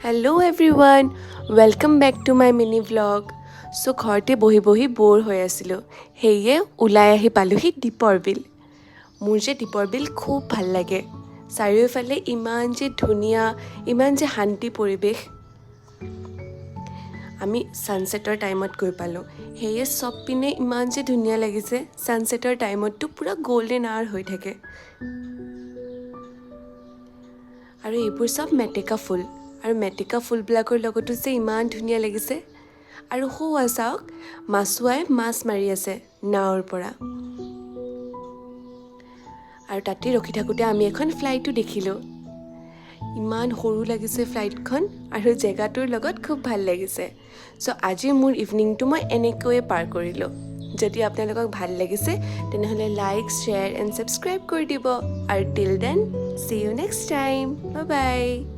hello' everyone welcome back to my mini vlog so' ঘৰতে বহি বহি ব'ৰ হৈ আছিলোঁ সেয়ে ওলাই আহি পালোঁহি দীপৰ বিল মোৰ যে দীপৰ বিল খুব ভাল লাগে চাৰিওফালে ইমান যে ধুনীয়া ইমান যে শান্তি পৰিৱেশ আমি ছানছেটৰ টাইমত গৈ পালোঁ সেয়ে চব পিনে ইমান যে ধুনীয়া লাগিছে ছানছেটৰ টাইমততো পূৰা গ'ল্ডেন আৱাৰ হৈ থাকে আৰু এইবোৰ চব মেটেকা ফুল আৰু মেটেকা ফুলবিলাকৰ লগতো যে ইমান ধুনীয়া লাগিছে আৰু সৌৱা চাওক মাছুৱাই মাছ মাৰি আছে নাৱৰ পৰা আৰু তাতে ৰখি থাকোঁতে আমি এখন ফ্লাইটো দেখিলোঁ ইমান সৰু লাগিছে ফ্লাইটখন আৰু জেগাটোৰ লগত খুব ভাল লাগিছে চ' আজি মোৰ ইভিনিংটো মই এনেকৈয়ে পাৰ কৰিলোঁ যদি আপোনালোকক ভাল লাগিছে তেনেহ'লে লাইক শ্বেয়াৰ এণ্ড ছাবস্ক্ৰাইব কৰি দিব আৰু till then see you next time bye by